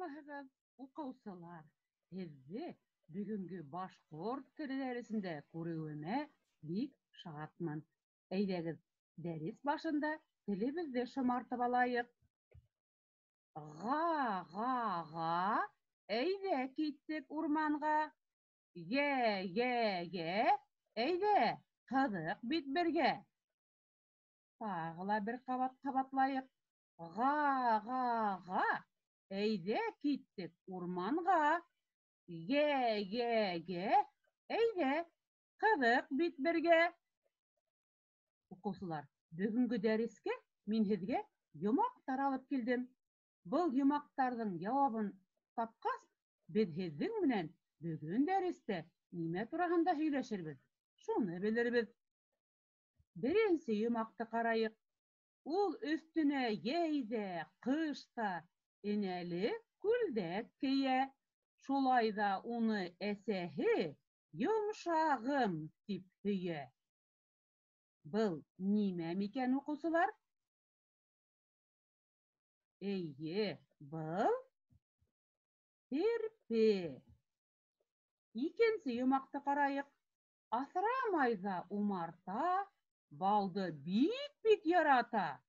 Саламаһығыҙ, уҡыусылар. Һеҙҙе бөгөнгө башҡорт теле дәресендә күреүемә бик шатмын. Әйҙәгеҙ, дәрес башында телебеҙҙе шомартып алайыҡ. Ға, әйҙә киттек урманға. Гә, әйҙә, ҡыҙыҡ бит бергә. Тағы ла бер ҡабат ҡабатлайыҡ. Ға, әйҙә киттек урманға. Гә, әйҙә, ҡыҙык бит бергә. Уҡыусылар, бөгөнгө дәрескә мин һеҙгә йомаҡтар алып килдем. Был йомаҡтарҙың яуабын тапҡас, беҙ һеҙҙең менән бөгөн дәрестә нимә тураһында һөйләшербеҙ, шуны белербеҙ. Беренсе йомаҡты ҡарайыҡ. Ул өҫтөнә йәйҙә, ҡышта энәле күлдәк кейә. Шулай ҙа уны әсәһе йомшағым тип һөйә. Был нимә микән, уҡыусылар? Эйе, был һерпе. Икенсе йомаҡты ҡарайыҡ. Аҫырамай ҙа умарта, балды бик ярата.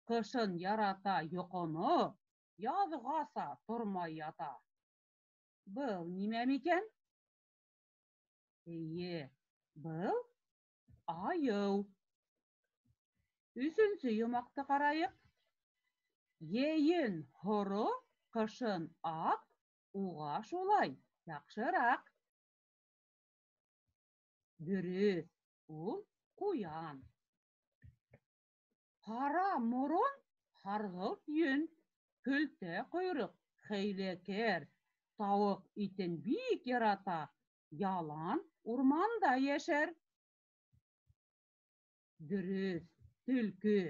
Ҡышын ярата йоҡоно, яҙғаса тормай ята. Был нимә микән? Эйе, был айыу. Өсөнсө йомаҡты ҡарайыҡ. Йәйен һоро, ҡышын аҡ, уға шулай яҡшыраҡ. Дөрөҫ, ул ҡуян. Ҡара морон, һарғылт йөн, көлтә ҡойроҡ, хәйләкәр, тауыҡ итен бик ярата, ялан урманда йәшәр. Дөрөҫ, төлкө.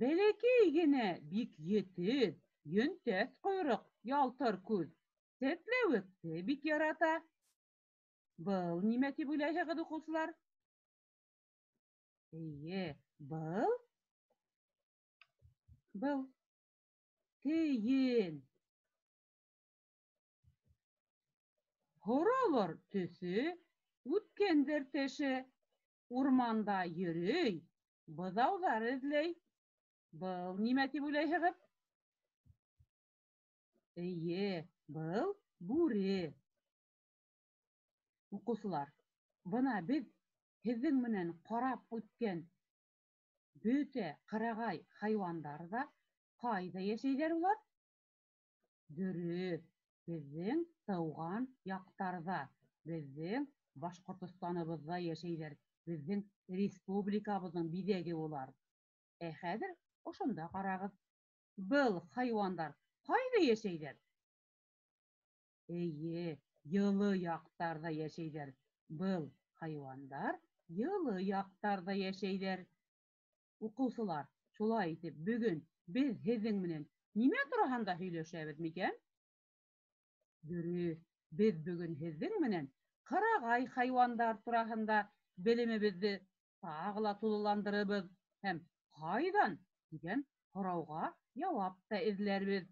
Бәләкәй генә, бик етеҙ, йөнтәҫ ҡойроҡ, ялтыр күҙ, сәтләүекте бик ярата. Был нимә тип уйлайһығыҙ, уҡыусылар? Эйе, был кейен. Һоролор төҫө, үткәндер теше, урманда йөрөй, быҙауҙар эҙләй. Был нимә тип уйлайһығыҙ? Эйе, был бүре. Уҡыусылар, бына беҙ һеҙҙең менән ҡарап үткән бөтә ҡырағай хайуандар ҙа ҡайҙа йәшәйҙәр улар? Дөрөҫ, беҙҙең тыуған яҡтарҙа, беҙҙең Башҡортостаныбыҙҙа йәшәйҙәр, беҙҙең республикабыҙҙың биҙәге улар. Ә хәҙер ошонда ҡарағыҙ. Был хайуандар ҡайҙа йәшәйҙәр? Эйе, йылы яҡтарҙа йәшәйҙәр. Был хайуандар йылы яҡтарҙа йәшәйҙәр. Уҡыусылар, шулай итеп, бөгөн беҙ һеҙҙең менән нимә тураһында һөйләшәбеҙ микән? Дөрөҫ, беҙ бөгөн һеҙҙең менән ҡырағай хайуандар тураһында белемебеҙҙе тағы ла тулыландырырбыҙ һәм ҡайҙан тигән һорауға яуап та эҙләрбеҙ.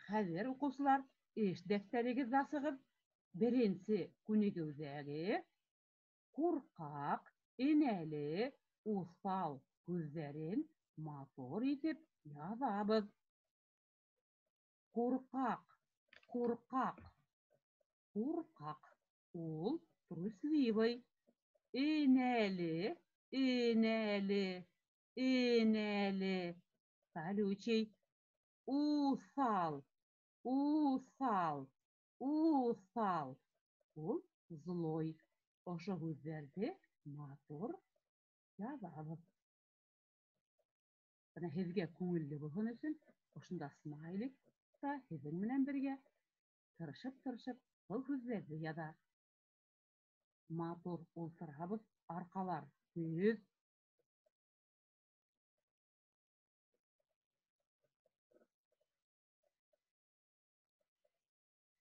Хәҙер, уҡыусылар, эш дәфтәрегеҙҙе асығыҙ. Беренсе күнегеүҙәге ҡурҡаҡ, энәле, уҫал һүҙҙәрен матур итеп яҙабыҙ. Ҡурҡаҡ. Ул трусливый. Энәле. Колючий. Уҫал. Ул злой. Ошо һүҙҙәрҙе матур яҙабыҙ. Бына һеҙгә күңелле булһын өсөн ошонда смайлик та һеҙҙең менән бергә тырышып был һүҙҙәрҙе яҙа. Матур ултырабыҙ, арҡалар төҙ.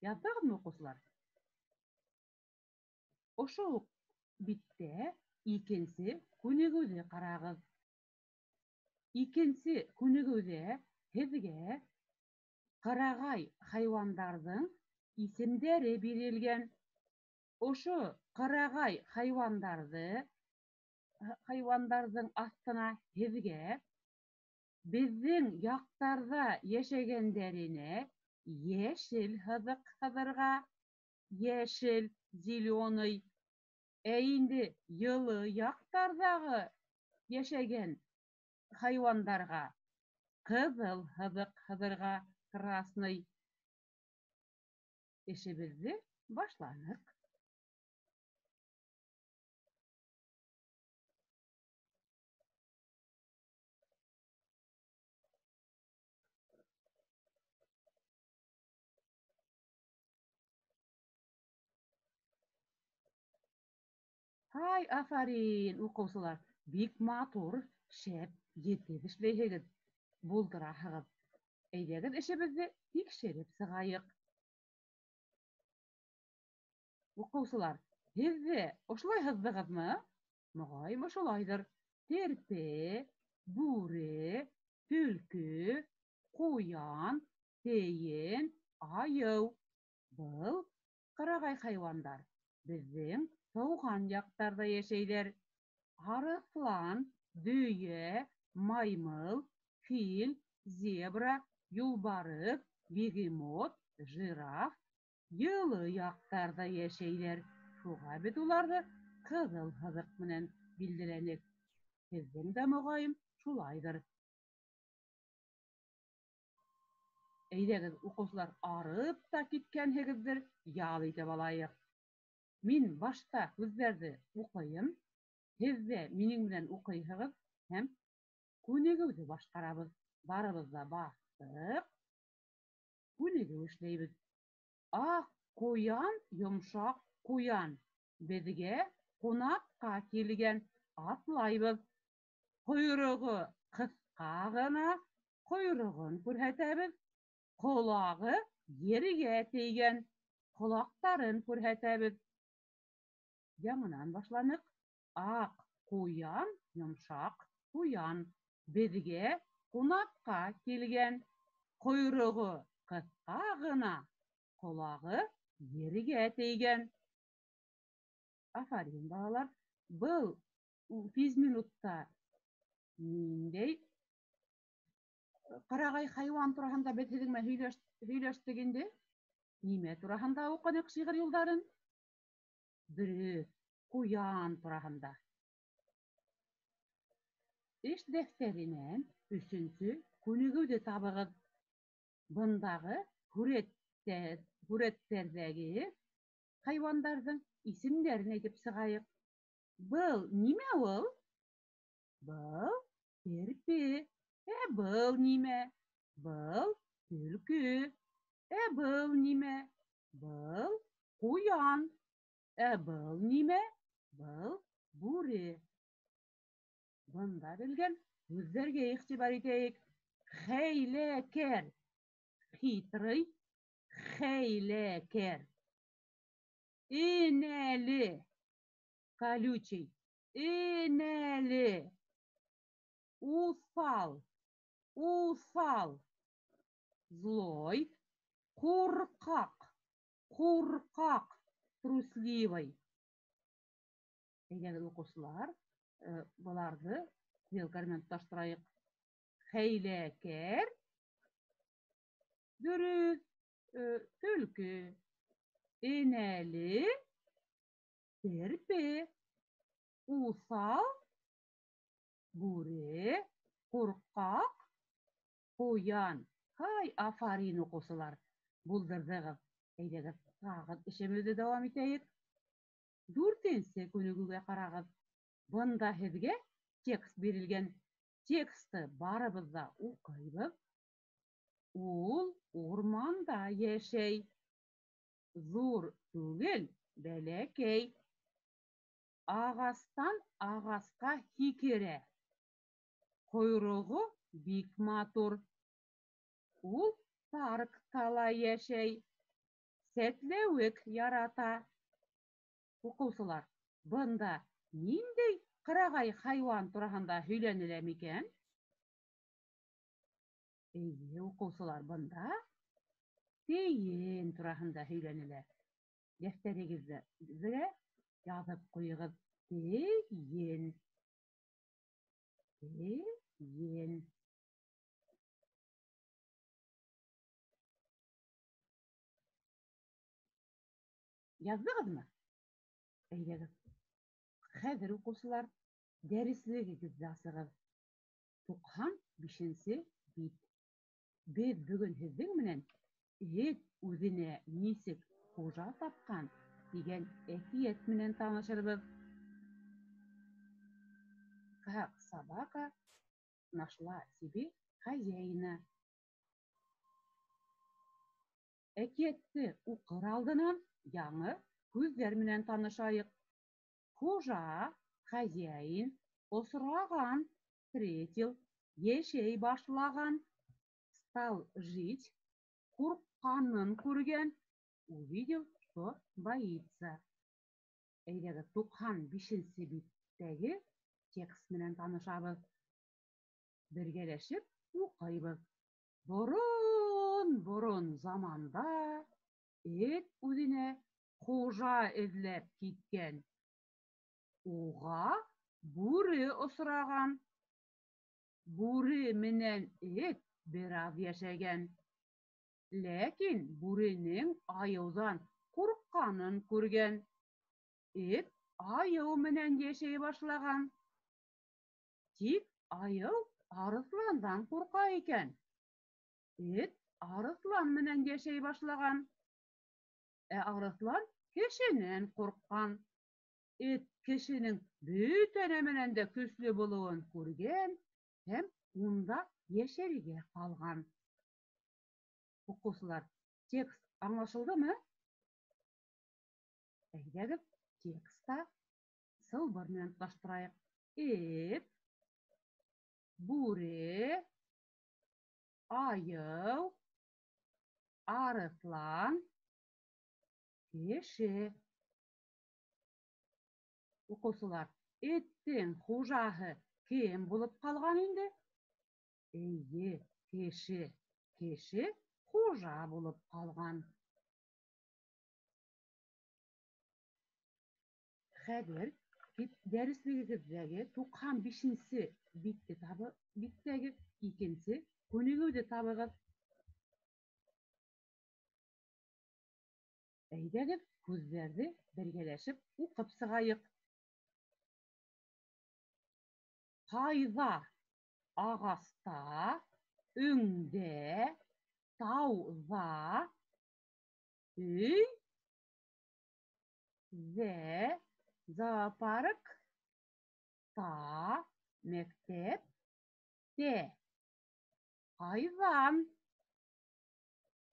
Яҙҙығыҙмы, уҡыусылар? Ошо уҡ биттә икенсе күнегеүҙе ҡарағыҙ. Ikinci күнегүҙә һеҙгә ҡырағай хайуандарҙың исемдәре бирелгән. Ошо ҡырағай хайуандарҙың аҫтына һеҙгә беҙҙең яҡтарҙа йәшәгәндәренә йәшел һыҙыҡ һыҙырға, йәшел, зеленый. Ә инде йылы яҡтарҙағы йәшәгән хайуандарға ҡыҙыл һыҙыҡ һыҙырға, красный. Эшебеҙҙе башланыҡ. Һай, афарин, уҡыусылар, бик матур, шәп, етеҙ эшләйһегеҙ, булдыраһығыҙ. Әйҙәгеҙ эшебеҙҙе тикшереп сығайыҡ. Уҡыусылар, һеҙ ҙә ошолай һыҙҙығыҙмы? Моғайын, ошолайҙыр. Терпе, бүре, төлкө, ҡуян, тейен, айыу. Был ҡырағай хайуандар. Беҙҙең тыуған яҡтарҙа йәшәйҙәр. Арыҫлан, дөйә, маймыл, фил, зебра, юлбарыҫ, бегемот, жираф йылы яҡтарҙа йәшәйҙәр. Шуға беҙ уларҙы ҡыҙыл һыҙыҡ менән билдәләнек. Һеҙҙең дә, моғайын, шулайҙыр. Әйҙәгеҙ, уҡыусылар, арып та киткәнһегеҙҙер, ял итеп алайыҡ. Мин башта һүҙҙәрҙе уҡыйым, һеҙ ҙә минең менән уҡыйһығыҙ һәм күнегеүҙе башҡарабыҙ. Барыбыҙ ҙа баҫтыҡ, күнегеү эшләйбеҙ. Аҡ ҡуян, йомшаҡ ҡуян, беҙгә ҡунаҡҡа килгән, атлайбыҙ. Ҡойроғо ҡыҫҡа ғына, ҡойроғон күрһәтәбеҙ. Ҡолағы ергә тейгән, ҡолаҡтарын күрһәтәбеҙ. Яңынан башланыҡ. Аҡ ҡуян, йомшаҡ ҡуян, беҙгә ҡунаҡҡа килгән. Ҡойроғо ҡыҫҡа ғына, ҡолағы ергә тейгән. Афарин, балалар, был 5 минутта ниндәй ҡырағай хайуан тураһында беҙ һеҙҙең менән һөйләштек инде? Нимә тураһында уҡыныҡ шиғыр юлдарын? Дөрөҫ, ҡуян тураһында. Эш дәфтәренән 3-нче күнегеүҙе табығыҙ. Бындағы һүрәттәрҙәге хайуандарҙың исемдәрен әйтеп сығайыҡ. Был нимә ул? Был терпе. Был нимә? Был төлкө. Был нимә? Был ҡуян. Был нимә? Был бүре. Бында белгән һүҙҙәргә иғтибар итәйек. Хәйләкәр, хитрый, хәйләкәр. Инәле, колючий, инәле. Уҫал, уҫал. Злой, ҡурҡаҡ, ҡурҡаҡ, трусливый. Әйҙәгеҙ, уҡыусылар, быларҙы стрелкалар менән тоташтырайыҡ. Хәйләкәр, дөрөҫ, төлкө. Инәле, терпе. Уҫал, бүре. Ҡурҡаҡ, ҡуян. Һай, афарин, уҡыусылар, булдырҙығыҙ. Әйҙәгеҙ, тағы эшебеҙҙе дауам итәйек. 4-нче күнегеүгә ҡарағыҙ. Бында һеҙгә текст бирелгән. Текстты барыбыҙ ҙа уҡыйбыҙ. Ул урманда йәшәй. Ҙур түгел, бәләкәй. Ағастан ағасҡа һикерә. Ҡойроғо бик матур. Ул паркта ла йәшәй. Сәтләүек ярата. Уҡыусылар, бында ниндәй ҡырағай хайуан тураһында һөйләнелә микән? Укучылар, бында тейен тураһында һөйләнелә. Дәфтәрегеҙгә яҙып ҡуйығыҙ. Тейен. Тейен. Яҙҙығыҙмы? Әйҙәгеҙ. Хәҙер, укучылар, дәреслегегеҙҙе асығыҙ. 95-нсе бит. Беҙ бөгөн һеҙҙең менән «Эт үҙенә нисек хужа тапҡан» тигән әкиәт менән танышырбыҙ. Как собака нашла себе хозяина. Әкиәтте уҡыр алдынан яңы һүҙҙәр менән танышайыҡ. Хужа, хозяин, осраған, встретил, йәшәй башлаған, стал жить, ҡурҡҡанын күргән, увидел, что боится. Әйҙәгеҙ, 95-нсе биттәге текст менән танышабыҙ. Бергәләшеп уҡыйбыҙ. Борон заманда эт үҙенә хужа эҙләп киткән. Уға бүре осраған. Бүре менән эт бер аҙ йәшәгән. Ләкин бүренең айыуҙан ҡурҡҡанын күргән. Эт айыу менән йәшәй башлаған. Тик айыу арыҫландан ҡурҡа икән. Эт арыҫлан менән йәшәй башлаған. Арыҫлан кешенән ҡурҡҡан. Эт кешенең бөтә нәмәнән дә көслө булыуын күргән һәм унда йәшәргә ҡалған. Уҡыусылар, текст аңлашылдымы? Әйҙәгеҙ, текстта сылбыр менән тоташтырайыҡ. Эт, бүре, айыу, арыҫлан, кеше. Уҡыусылар, эттең хужаһы кем булып ҡалған инде? Эйе, кеше. Кеше хужа булып ҡалған. Хәҙер дәреслегегеҙҙәге 95-нсе биттәге икенсе күнегеүҙе табығыҙ. Әйҙәгеҙ, һүҙҙәрҙе бергәләшеп уҡып сығайыҡ. Ҡайҙа? Ағаста, өңдә, тауҙа, өй, ҙә, зоопарк, та, мәктәп, тә. Ҡайҙан?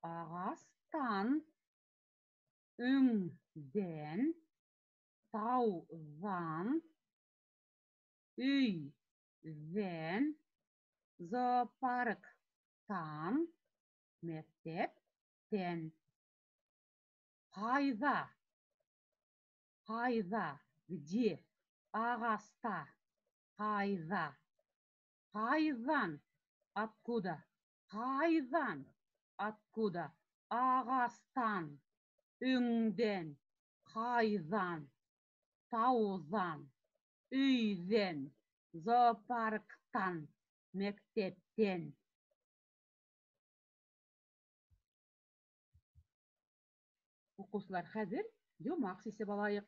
Ағастан, өңдән, тауҙан, өйҙән, зоопарктан, мәктәптән. Ҡайҙа? Ҡайҙа? Где? Ағаста. Ҡайҙа? Ҡайҙан? Откуда? Ҡайҙан? Откуда? Ағастан. Өңдән. Ҡайҙан? Тауҙан. Өйҙән. Зоопарктан. Мәктәптән. Уҡыусылар, хәҙер йомаҡ сисеп алайыҡ.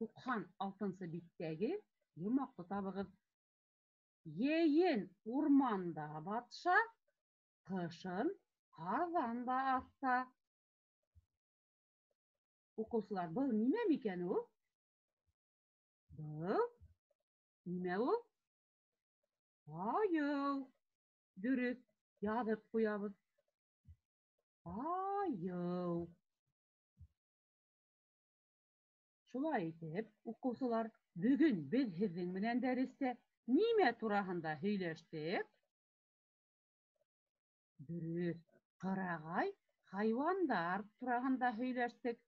96-нсы биттәге йомаҡты табығыҙ. Йәйен урманда батша, ҡышын ҡаҙанда аҫта. Уҡыусылар, был нимә микән ул? Был нимә ул? Айыу. Дөрөҫ, яҙып ҡуябыҙ. Айыу. Шулай итеп, уҡыусылар, бөгөн беҙ һеҙҙең менән дәрестә нимә тураһында һөйләштек? Дөрөҫ, ҡырағай хайуандар тураһында һөйләштек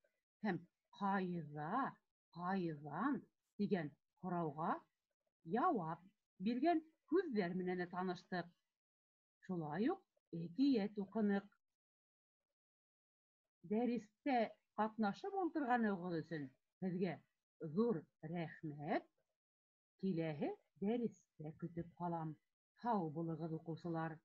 һәм ҡайҙа, ҡайҙан тигән һорауға яуап биргән һүҙҙәр менән таныштык. Шулай уҡ әкият уҡыныҡ. Дәрестә ҡатнашып ултырғанығыҙ өсөн һеҙгә ҙур рәхмәт. Киләһе дәрестә көтөп ҡалам. Һау булығыҙ, уҡыусылар!